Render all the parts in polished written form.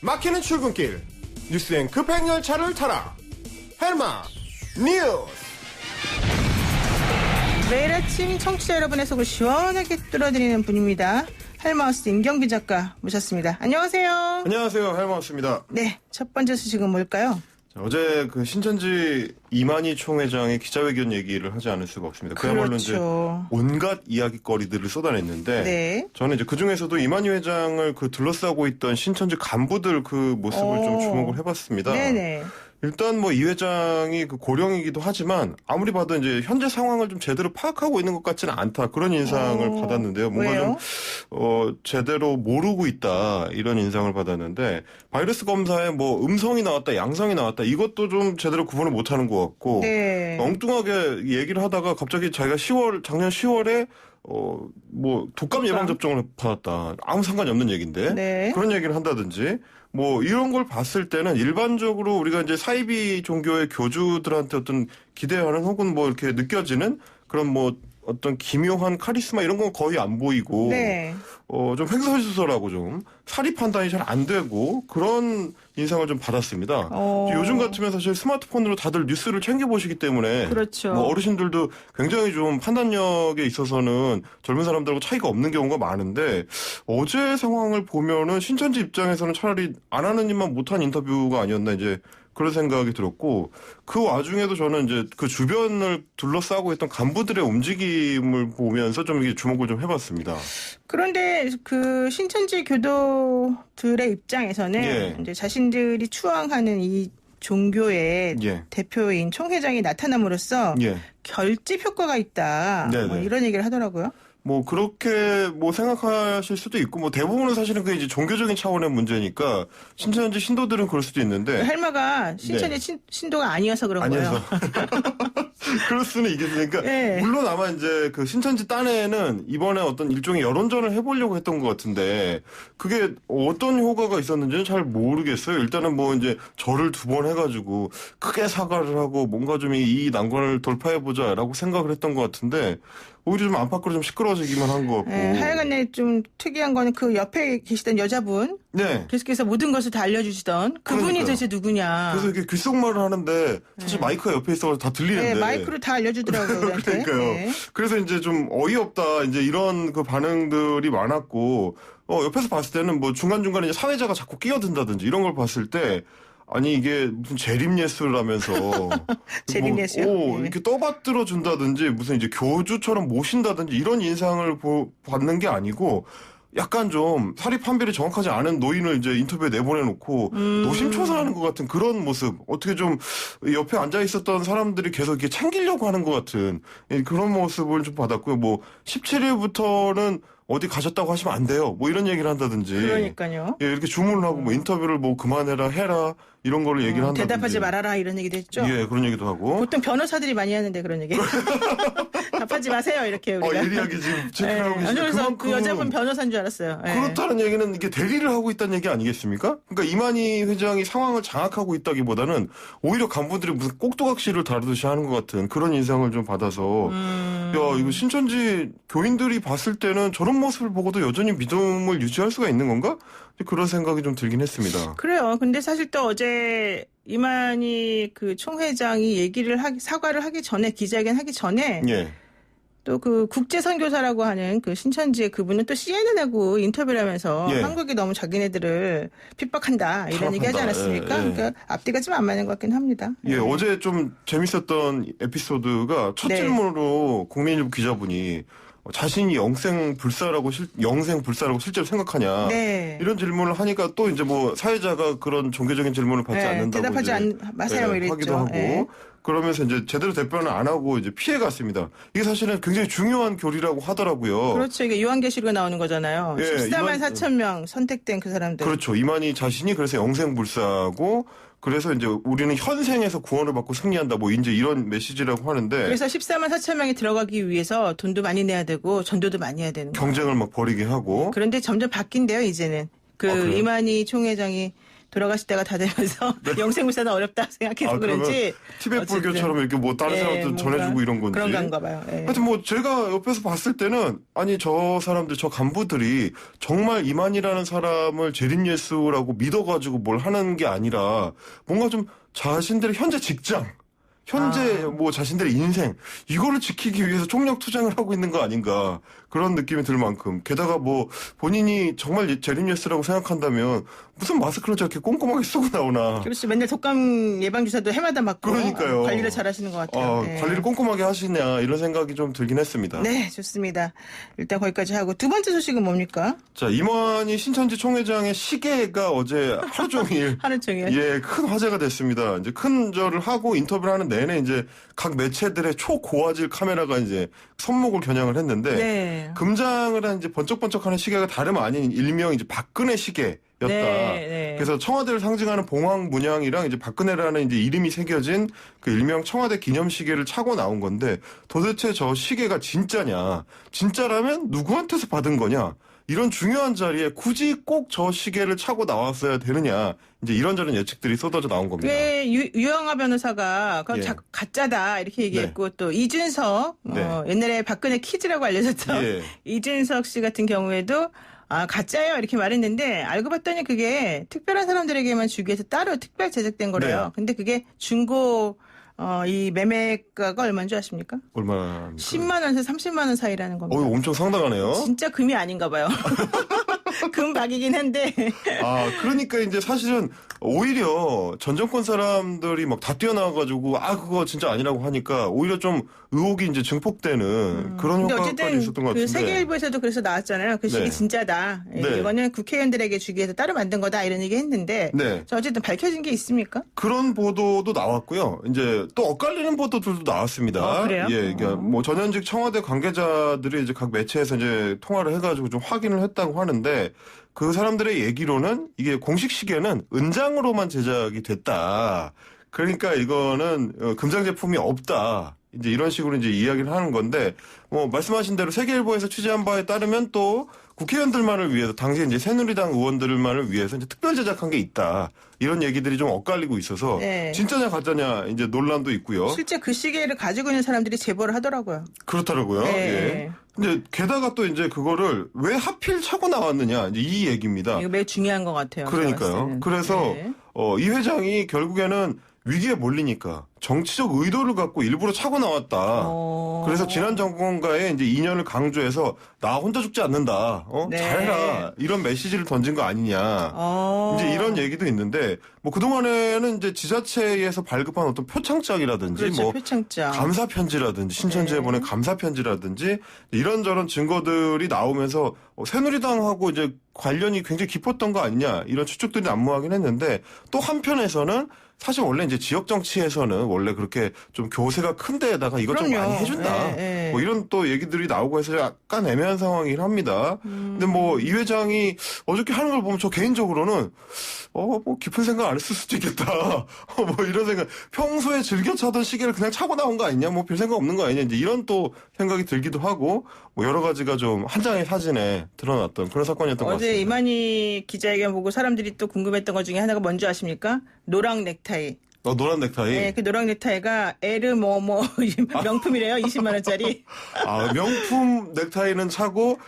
막히는 출근길 뉴스엔 급행 열차를 타라. 헬마 뉴스. 매일 아침 청취자 여러분의 속을 시원하게 뚫어드리는 분입니다. 헬마우스 임경빈 작가 모셨습니다. 안녕하세요. 안녕하세요. 헬마우스입니다. 네, 첫 번째 소식은 뭘까요? 어제 그 신천지 이만희 총회장의 기자회견 얘기를 하지 않을 수가 없습니다. 그야말로 그렇죠. 이제 온갖 이야기거리들을 쏟아냈는데, 네. 저는 이제 그 중에서도 이만희 회장을 그 둘러싸고 있던 신천지 간부들 그 모습을 좀 주목을 해봤습니다. 네네. 일단 뭐 이 회장이 그 고령이기도 하지만 아무리 봐도 이제 현재 상황을 좀 제대로 파악하고 있는 것 같지는 않다, 그런 인상을 받았는데요. 뭔가 왜요? 좀 제대로 모르고 있다, 이런 인상을 받았는데, 바이러스 검사에 뭐 음성이 나왔다, 양성이 나왔다, 이것도 좀 제대로 구분을 못하는 것 같고, 네. 엉뚱하게 얘기를 하다가 갑자기 자기가 작년 10월에 뭐 독감 예방 접종을 받았다, 아무 상관이 없는 얘기인데, 네. 그런 얘기를 한다든지, 뭐 이런 걸 봤을 때는 일반적으로 우리가 이제 사이비 종교의 교주들한테 어떤 기대하는 혹은 뭐 이렇게 느껴지는 그런 뭐 어떤 기묘한 카리스마 이런 건 거의 안 보이고, 네. 좀 횡설수설하고 좀 사리 판단이 잘 안 되고 그런 인상을 좀 받았습니다. 요즘 같으면 사실 스마트폰으로 다들 뉴스를 챙겨보시기 때문에, 그렇죠. 뭐 어르신들도 굉장히 좀 판단력에 있어서는 젊은 사람들하고 차이가 없는 경우가 많은데, 어제 상황을 보면은 신천지 입장에서는 차라리 안 하는 일만 못한 인터뷰가 아니었나, 이제 그런 생각이 들었고, 그 와중에도 저는 이제 그 주변을 둘러싸고 있던 간부들의 움직임을 보면서 좀 이게 주목을 좀 해봤습니다. 그런데 그 신천지 교도들의 입장에서는 예. 이제 자신들이 추앙하는 이 종교의 예. 대표인 총회장이 나타남으로써 예. 결집 효과가 있다. 네네. 뭐 이런 얘기를 하더라고요. 뭐 그렇게 뭐 생각하실 수도 있고, 뭐 대부분은 사실은 그 이제 종교적인 차원의 문제니까 신천지 신도들은 그럴 수도 있는데, 헬마가 신천지 신도가 아니어서 그런 거예요. 아니어서 그럴 수는 있겠으니까. 네. 물론 아마 이제 그 신천지 딴에는 이번에 어떤 일종의 여론전을 해보려고 했던 것 같은데, 그게 어떤 효과가 있었는지는 잘 모르겠어요. 일단은 뭐 이제 절을 2번 해가지고 크게 사과를 하고 뭔가 좀 이 난관을 돌파해보자라고 생각을 했던 것 같은데, 오히려 좀 안팎으로 좀 시끄러워지기만 한 것 같고. 네, 하여간에 좀 특이한 거는 그 옆에 계시던 여자분, 네. 계속해서 모든 것을 다 알려주시던 그분이 그러니까요. 도대체 누구냐. 그래서 이렇게 귓속말을 하는데 사실 마이크가 옆에 있어서 다 들리는데. 네, 마이크로 다 알려주더라고요, 우리한테. 그러니까요. 네. 그래서 이제 좀 어이없다, 이제 이런 그 반응들이 많았고, 옆에서 봤을 때는 뭐 중간중간에 이제 사회자가 자꾸 끼어든다든지 이런 걸 봤을 때, 아니 이게 무슨 재림예술하면서 재림예술? 뭐, 네. 이렇게 떠받들어 준다든지 무슨 이제 교주처럼 모신다든지 이런 인상을 받는 게 아니고, 약간 좀 사립 판별이 정확하지 않은 노인을 이제 인터뷰에 내보내놓고 노심초사하는 것 같은 그런 모습, 어떻게 좀 옆에 앉아 있었던 사람들이 계속 이렇게 챙기려고 하는 것 같은 그런 모습을 좀 받았고요. 뭐 17일부터는 어디 가셨다고 하시면 안 돼요, 뭐 이런 얘기를 한다든지. 그러니까요. 예, 이렇게 주문을 하고 뭐 인터뷰를 뭐 그만해라, 해라, 이런 거를 얘기를 한다든지. 대답하지 말아라 이런 얘기도 했죠. 예, 그런 얘기도 하고. 보통 변호사들이 많이 하는데 그런 얘기. 답하지 마세요 이렇게 우리가. 예리하게 지금 체크를 하고 아니, 계시죠. 그래서 그 여자분 변호사인 줄 알았어요. 예. 그렇다는 얘기는 이게 대리를 하고 있다는 얘기 아니겠습니까? 그러니까 이만희 회장이 상황을 장악하고 있다기보다는 오히려 간부들이 무슨 꼭두각시를 다루듯이 하는 것 같은 그런 인상을 좀 받아서, 야, 이거 신천지 교인들이 봤을 때는 저런 모습을 보고도 여전히 믿음을 유지할 수가 있는 건가? 그런 생각이 좀 들긴 했습니다. 그래요. 근데 사실 또 어제 이만희 그 총회장이 사과를 하기 전에, 기자회견 하기 전에 예. 또 그 국제선교사라고 하는 그 신천지의 그분은 또 CNN하고 인터뷰를 하면서 예. 한국이 너무 자기네들을 핍박한다 이런 얘기 하지 탄압한다. 않았습니까? 예, 예. 그러니까 앞뒤가 좀 안 맞는 것 같긴 합니다. 예, 어제 좀 재밌었던 에피소드가 첫 네. 질문으로 국민일보 기자분이 자신이 영생불사라고 실제로 생각하냐, 네. 이런 질문을 하니까 또 이제 뭐 사회자가 그런 종교적인 질문을 받지 네, 않는다고 대답하지 마세요, 뭐 하기도 이랬죠. 하고, 네. 그러면서 이제 제대로 답변을 안 하고 이제 피해 갔습니다. 이게 사실은 굉장히 중요한 교리라고 하더라고요. 그렇죠. 이게 요한계시록에 나오는 거잖아요. 예, 14만 4천 명 선택된 그 사람들. 그렇죠. 이만희 자신이 그래서 영생불사고, 그래서 이제 우리는 현생에서 구원을 받고 승리한다, 뭐 이제 이런 메시지라고 하는데, 그래서 14만 4천 명이 들어가기 위해서 돈도 많이 내야 되고 전도도 많이 해야 되는 거예요. 경쟁을 막 벌이게 하고. 그런데 점점 바뀐대요, 이제는. 그래요? 이만희 총회장이 돌아가실 때가 다 되면서 영생무사는 어렵다 생각해서 그런지 티벳 어쨌든. 불교처럼 이렇게 뭐 다른 사람들 뭔가 전해주고 이런 건지. 그런 건가 봐요. 예. 하여튼 뭐 제가 옆에서 봤을 때는 아니 저 사람들 저 간부들이 정말 이만희라는 사람을 재림 예수라고 믿어가지고 뭘 하는 게 아니라 뭔가 좀 자신들의 현재 직장 현재 뭐 자신들의 인생 이거를 지키기 위해서 총력 투쟁을 하고 있는 거 아닌가 그런 느낌이 들 만큼 게다가 뭐 본인이 정말 재림 예수라고 생각한다면 무슨 마스크를 저렇게 꼼꼼하게 쓰고 나오나. 그렇지. 맨날 독감 예방 주사도 해마다 맞고 그러니까요. 관리를 잘하시는 것 같아요. 네. 관리를 꼼꼼하게 하시냐 이런 생각이 좀 들긴 했습니다. 네, 좋습니다. 일단 거기까지 하고 두 번째 소식은 뭡니까? 자, 이만희 신천지 총회장의 시계가 어제 하루 종일 하루 종일. 예, 큰 화제가 됐습니다. 이제 큰 절을 하고 인터뷰를 하는 내내 이제 각 매체들의 초고화질 카메라가 이제 손목을 겨냥을 했는데 네. 금장을 한 이제 번쩍번쩍하는 시계가 다름 아닌 일명 이제 박근혜 시계였다. 네. 그래서 청와대를 상징하는 봉황 문양이랑 이제 박근혜라는 이제 이름이 새겨진 그 일명 청와대 기념 시계를 차고 나온 건데 도대체 저 시계가 진짜냐? 진짜라면 누구한테서 받은 거냐? 이런 중요한 자리에 굳이 꼭 저 시계를 차고 나왔어야 되느냐. 이제 이런저런 예측들이 쏟아져 나온 겁니다. 왜 유영하 변호사가 그럼 예. 가짜다 이렇게 얘기했고 또 이준석 옛날에 박근혜 키즈라고 알려졌던 예. 이준석 씨 같은 경우에도 가짜예요 이렇게 말했는데 알고 봤더니 그게 특별한 사람들에게만 주기 위해서 따로 특별 제작된 거래요. 네. 근데 그게 중고 이 매매가가 얼마인 줄 아십니까? 얼마나? 10만 원에서 30만 원 사이라는 겁니다. 엄청 상당하네요. 진짜 금이 아닌가 봐요. 금박이긴 한데. 그러니까 이제 사실은 오히려 전 정권 사람들이 막 다 뛰어나와가지고 그거 진짜 아니라고 하니까 오히려 좀 의혹이 이제 증폭되는 그런 근데 효과가 어쨌든 있었던 것 그 같은데. 세계일보에서도 그래서 나왔잖아요. 그 시기 네. 진짜다. 네. 이거는 국회의원들에게 주기 위해서 따로 만든 거다 이런 얘기 했는데. 네. 자, 어쨌든 밝혀진 게 있습니까? 그런 보도도 나왔고요. 이제 또 엇갈리는 보도들도 나왔습니다. 그래요? 예, 그러니까 뭐 전현직 청와대 관계자들이 이제 각 매체에서 이제 통화를 해가지고 좀 확인을 했다고 하는데 그 사람들의 얘기로는 이게 공식 시계는 은장으로만 제작이 됐다. 그러니까 이거는 금장 제품이 없다. 이제 이런 식으로 이제 이야기를 하는 건데 뭐 말씀하신 대로 세계일보에서 취재한 바에 따르면 또 국회의원들만을 위해서 당시 이제 새누리당 의원들만을 위해서 이제 특별 제작한 게 있다. 이런 얘기들이 좀 엇갈리고 있어서 네. 진짜냐 가짜냐 이제 논란도 있고요. 실제 그 시계를 가지고 있는 사람들이 제보를 하더라고요. 그렇더라고요. 네. 예. 근데 게다가 또 이제 그거를 왜 하필 차고 나왔느냐 이제 이 얘기입니다. 이거 매우 중요한 것 같아요. 그러니까요. 제가 봤을 때는. 그래서 네. 이 회장이 결국에는 위기에 몰리니까 정치적 의도를 갖고 일부러 차고 나왔다. 그래서 지난 정권과의 이제 인연을 강조해서 나 혼자 죽지 않는다. 네. 잘해라. 이런 메시지를 던진 거 아니냐. 이제 이런 얘기도 있는데 뭐 그동안에는 이제 지자체에서 발급한 어떤 표창장이라든지 그렇죠, 뭐 표창장. 감사 편지라든지 신천지에 보낸 감사 편지라든지 이런저런 증거들이 나오면서 새누리당하고 이제 관련이 굉장히 깊었던 거 아니냐 이런 추측들이 난무하긴 했는데 또 한편에서는 사실 원래 이제 지역 정치에서는 원래 그렇게 좀 교세가 큰 데에다가 이것 좀 그럼요. 많이 해준다. 예, 예. 뭐 이런 또 얘기들이 나오고 해서 약간 애매한 상황이긴 합니다. 근데 뭐 이 회장이 어저께 하는 걸 보면 저 개인적으로는 뭐 깊은 생각 안 했을 수도 있겠다. 뭐 이런 생각. 평소에 즐겨 차던 시계를 그냥 차고 나온 거 아니냐? 뭐 별 생각 없는 거 아니냐? 이제 이런 또 생각이 들기도 하고 뭐 여러 가지가 좀 한 장의 사진에 드러났던 그런 사건이었던 것 같습니다. 어제 이만희 기자회견 보고 사람들이 또 궁금했던 것 중에 하나가 뭔지 아십니까? 노랑 넥타이. 노란 넥타이. 네, 그 노랑 넥타이가 에르 명품이래요. 20만 원짜리. 명품 넥타이는 차고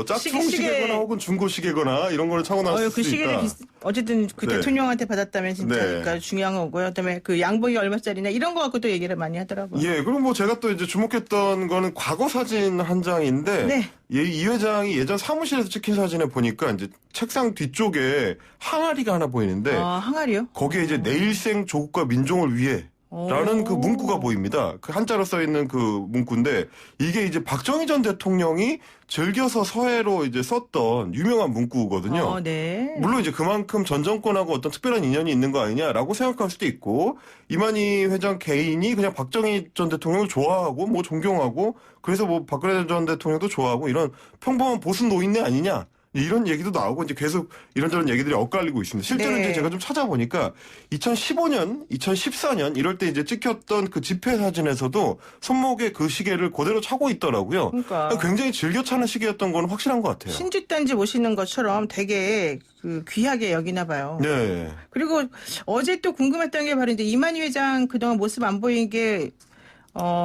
짝퉁 시계거나 혹은 중고 시계거나 이런 거를 차고 나왔을 그 수 시계를 있다. 어쨌든 그 네. 대통령한테 받았다면 진짜 네. 그러니까 중요한 거고요. 그다음에 그 양복이 얼마짜리냐 이런 거 갖고 또 얘기를 많이 하더라고요. 예, 그리고 뭐 제가 또 이제 주목했던 거는 과거 사진 한 장인데 네. 이 회장이 예전 사무실에서 찍힌 사진에 보니까 이제 책상 뒤쪽에 항아리가 하나 보이는데 항아리요? 거기에 이제 내일생 조국과 민족을 위해 라는 그 문구가 보입니다. 그 한자로 써 있는 그 문구인데 이게 이제 박정희 전 대통령이 즐겨서 서해로 이제 썼던 유명한 문구거든요. 네. 물론 이제 그만큼 전 정권하고 어떤 특별한 인연이 있는 거 아니냐라고 생각할 수도 있고 이만희 회장 개인이 그냥 박정희 전 대통령을 좋아하고 뭐 존경하고 그래서 뭐 박근혜 전 대통령도 좋아하고 이런 평범한 보수 노인네 아니냐 이런 얘기도 나오고 이제 계속 이런저런 얘기들이 엇갈리고 있습니다. 실제로 네. 이제 제가 좀 찾아보니까 2015년, 2014년 이럴 때 이제 찍혔던 그 집회 사진에서도 손목에 그 시계를 그대로 차고 있더라고요. 그러니까. 굉장히 즐겨 차는 시계였던 건 확실한 것 같아요. 신짓단지 모시는 것처럼 되게 그 귀하게 여기나 봐요. 네. 그리고 어제 또 궁금했던 게 바로 이제 이만희 회장 그동안 모습 안 보인 게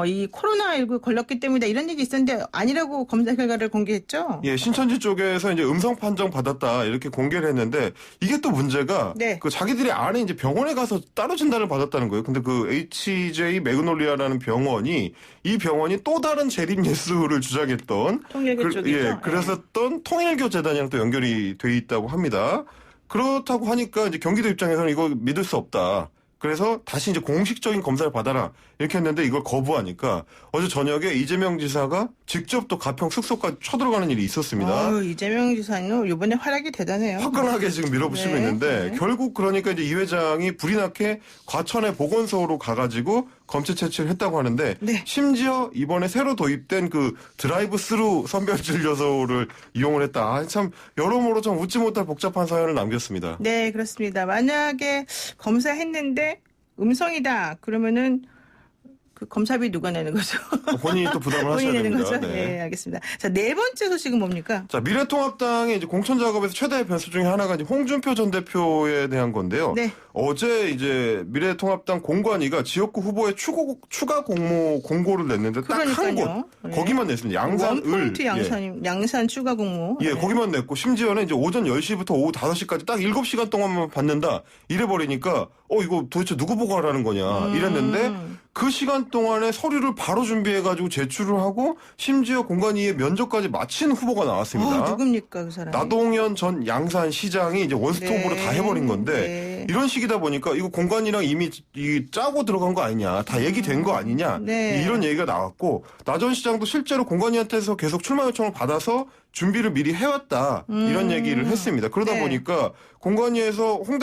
이 코로나19 걸렸기 때문이다 이런 얘기 있었는데 아니라고 검사 결과를 공개했죠? 예, 신천지 쪽에서 이제 음성 판정 받았다 이렇게 공개를 했는데 이게 또 문제가 네. 그 자기들이 안에 이제 병원에 가서 따로 진단을 받았다는 거예요. 근데 그 HJ 매그놀리아라는 병원이 이 병원이 또 다른 재림 예수를 주장했던 통일교 쪽이죠. 예, 그랬었던 통일교 재단이랑 또 연결이 돼 있다고 합니다. 그렇다고 하니까 이제 경기도 입장에서는 이거 믿을 수 없다. 그래서 다시 이제 공식적인 검사를 받아라 이렇게 했는데 이걸 거부하니까 어제 저녁에 이재명 지사가 직접 또 가평 숙소까지 쳐들어가는 일이 있었습니다. 이재명 지사는 이번에 활약이 대단해요. 화끈하게 지금 밀어붙이고 네, 있는데 네. 결국 그러니까 이제 이 회장이 불이 나게 과천의 보건소로 가가지고 검체 채취를 했다고 하는데 네. 심지어 이번에 새로 도입된 그 드라이브 스루 선별진료소를 이용을 했다. 아, 참 여러모로 좀 웃지 못할 복잡한 사연을 남겼습니다. 네, 그렇습니다. 만약에 검사했는데 음성이다 그러면은 그 검사비 누가 내는 거죠? 본인이 또 부담을 하셔야 본인이 내는 됩니다. 거죠? 네, 알겠습니다. 자, 네 번째 소식은 뭡니까? 자, 미래통합당의 이제 공천 작업에서 최대의 변수 중에 하나가 이제 홍준표 전 대표에 대한 건데요. 네. 어제 이제 미래통합당 공관위가 지역구 후보의 추가 공모 공고를 냈는데 딱 한 그러니까요. 곳 네. 거기만 냈습니다. 양산 원포인트 을 양산 추가 공모. 예, 네. 거기만 냈고 심지어는 이제 오전 10시부터 오후 5시까지 딱 7시간 동안만 받는다. 이래 버리니까 이거 도대체 누구 보고 하라는 거냐 이랬는데 그 시간 동안에 서류를 바로 준비해 가지고 제출을 하고 심지어 공관위의 면접까지 마친 후보가 나왔습니다. 누굽니까 그 사람? 나동현 전 양산시장이 이제 원스톱으로 네. 다 해버린 건데 네. 이런 식이다 보니까 이거 공관이랑 이미 짜고 들어간 거 아니냐, 다 얘기된 거 아니냐 네. 이런 얘기가 나왔고 나 전 시장도 실제로 공관이한테서 계속 출마 요청을 받아서 준비를 미리 해왔다 이런 얘기를 했습니다. 그러다 네. 보니까 공관위에서 홍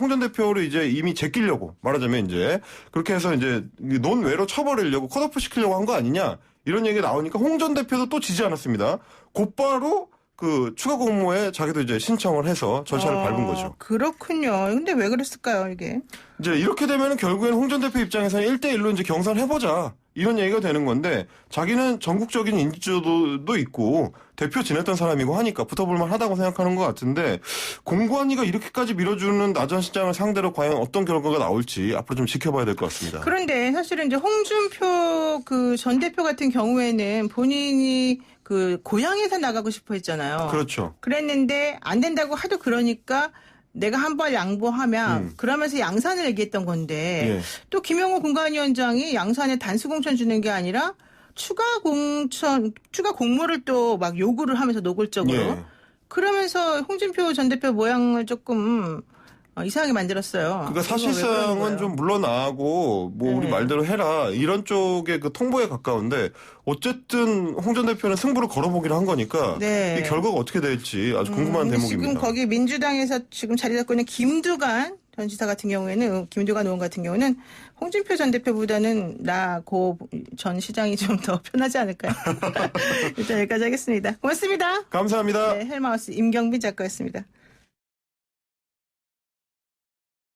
전 대표를 이제 이미 제끼려고 말하자면 이제 그렇게 해서 이제 논외로 쳐버리려고 컷오프 시키려고 한 거 아니냐 이런 얘기가 나오니까 홍 전 대표도 또 지지 않았습니다. 곧바로 그 추가 공모에 자기도 이제 신청을 해서 절차를 밟은 거죠. 그렇군요. 근데 왜 그랬을까요, 이게? 이제 이렇게 되면은 결국엔 홍 전 대표 입장에서는 1대1로 이제 경선을 해보자. 이런 얘기가 되는 건데 자기는 전국적인 인지도도 있고 대표 지냈던 사람이고 하니까 붙어볼만 하다고 생각하는 것 같은데 공관위가 이렇게까지 밀어주는 나 전 시장을 상대로 과연 어떤 결과가 나올지 앞으로 좀 지켜봐야 될 것 같습니다. 그런데 사실은 이제 홍준표 그 전 대표 같은 경우에는 본인이 그 고향에서 나가고 싶어 했잖아요. 그렇죠. 그랬는데 안 된다고 하도 그러니까 내가 한 번 양보하면 그러면서 양산을 얘기했던 건데 예. 또 김영호 공관위원장이 양산에 단수 공천 주는 게 아니라 추가 공모를 또 막 요구를 하면서 노골적으로 예. 그러면서 홍준표 전 대표 모양을 조금 이상하게 만들었어요. 그러니까 이거 왜 그러는 사실상은 거예요? 좀 물러나고 뭐 우리 네. 말대로 해라 이런 쪽의 그 통보에 가까운데 어쨌든 홍 전 대표는 승부를 걸어보기로 한 거니까 네. 이 결과가 어떻게 될지 아주 궁금한 근데 대목입니다. 지금 거기 민주당에서 지금 자리 잡고 있는 김두관 전 지사 같은 경우에는 김두관 의원 같은 경우는 홍준표 전 대표보다는 나 고 전 시장이 좀 더 편하지 않을까요? 일단 여기까지 하겠습니다. 고맙습니다. 감사합니다. 네, 헬마우스 임경빈 작가였습니다.